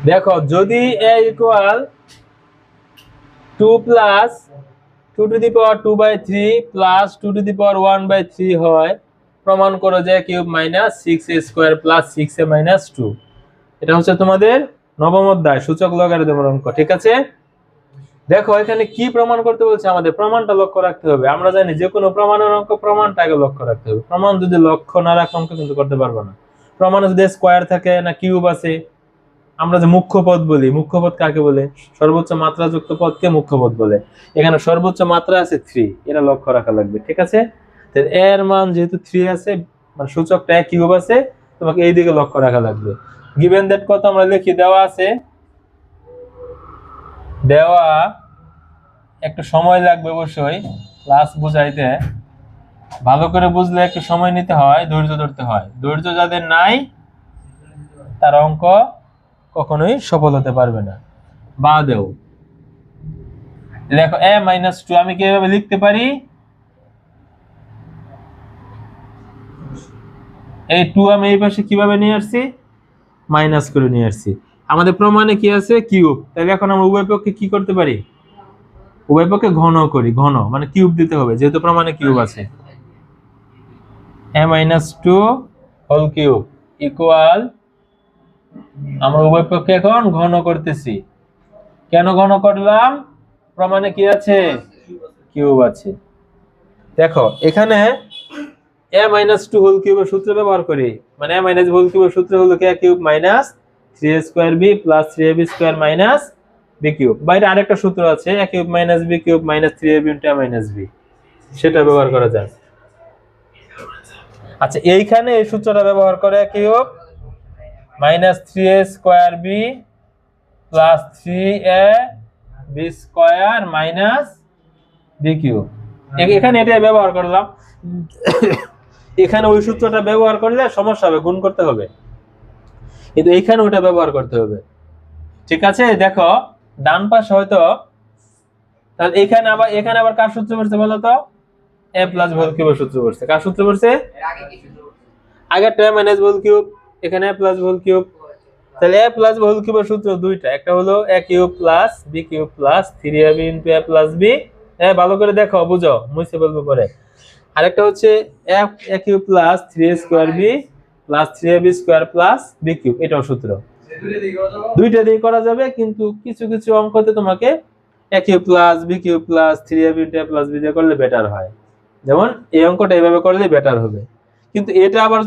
দেখো যদি a equal 2 plus 2 to the power 2/3 plus 2 to the power 1/3 হয়, প্রমাণ করো যে cube minus 6a square plus 6a minus 2। এটা হচ্ছে তোমাদের নবম অধ্যায় সূচক লগারিদমের অঙ্ক, ঠিক আছে? দেখো এখানে কি প্রমাণ করতে বলছে, আমাদের প্রমাণটা লক্ষ্য রাখতে হবে। আমরা জানি যে কোনো প্রমাণের অঙ্ক প্রমাণটা আগে লক্ষ্য রাখতে হবে। প্রমাণ যদি লক্ষ্য না রাখো অঙ্ক কিন্তু করতে পারবো না। প্রমাণে যদি স্কয়ার থাকে না কিউব আছে, আমরা যে মুখ্য পদ বলি, মুখ্য পদ কাকে বলে? সর্বোচ্চ মাত্রাযুক্ত পদকে মুখ্য পদ বলে। এখানে সর্বোচ্চ মাত্রা আছে 3, এটা লক্ষ্য রাখা লাগবে, ঠিক আছে? এর মান যেহেতু 3 আছে, মানে সূচকটা কিউব আছে, তোমাকে এই দিকে লক্ষ্য রাখা লাগবে। গিভেন দ্যাট কত আমরা লিখি, দেওয়া আছে, দেওয়া একটু সময় লাগবে অবশ্যই ক্লাস বুঝাইতে। ভালো করে বুঝলে একটু সময় নিতে হয়, ধৈর্য ধরতে হয়। ধৈর্য যাদের নাই তার অঙ্ক কখনোই সফল হতে পারবে না। বা দেও লেখো a - 2, আমি কিভাবে লিখতে পারি? এই 2 আমি এই পাশে কিভাবে নিয়ে আসছি? মাইনাস করে নিয়ে আসছি। আমাদের প্রমাণে কি আছে? কিউব। তাহলে এখন আমরা উভয় পক্ষে কি করতে পারি? উভয় পক্ষে ঘন করি। ঘন মানে কিউব দিতে হবে, যেহেতু প্রমাণে কিউব আছে। a - 2 হোল কিউব ইকুয়াল, আমরা উভয় পক্ষে এখন ঘন করতেছি। কেন ঘন করলাম? প্রমাণে কি আছে? কিউব আছে। দেখো এখানে a - 2 হোল কিউবের সূত্র ব্যবহার করি, মানে a - হোল কিউবের সূত্র হলো a cube minus 3a² b plus 3ab square minus b cube. বাইরে আরেকটা সূত্র আছে a cube minus b cube minus 3ab into a minus b, সেটা ব্যবহার করা যায়। আচ্ছা, এইখানে এই সূত্রটা ব্যবহার করে a cube minus 3a² b plus 3ab square minus b cube. এখানে এটা ব্যবহার করলাম। এখানে ওই সূত্রটা ব্যবহার করলে সমস্যা হবে, গুণ করতে হবে, কিন্তু এখানে ওটা ব্যবহার করতে হবে, ঠিক আছে? দেখো ডান পাশে হয়তো, তাহলে এখানে আবার কার সূত্র পড়ছে বলো তো? a প্লাস হোল কিউবের সূত্র পড়ছে। কার সূত্র পড়ছে? আগে a মাইনাস হোল কিউব, এখানে a প্লাস হোল কিউব। তাহলে a প্লাস হোল কিউবের সূত্র দুইটা, একটা হলো a cube plus b cube plus 3ab into a plus b। ভালো করে দেখো, বুঝো, মুছে বলবো পরে। আরেকটা হচ্ছে a cube plus 3a² b plus 3ab square plus b cube, এটাও সূত্র। দুইটা দিয়ে করা যাবে, কিন্তু কিছু কিছু অঙ্কতে তোমাকে a cube plus b cube plus 3ab into a plus b দিয়ে করলে বেটার হয়। যেমন এই অঙ্কটা এইভাবে করলে বেটার হবে, কিন্তু এটা আবার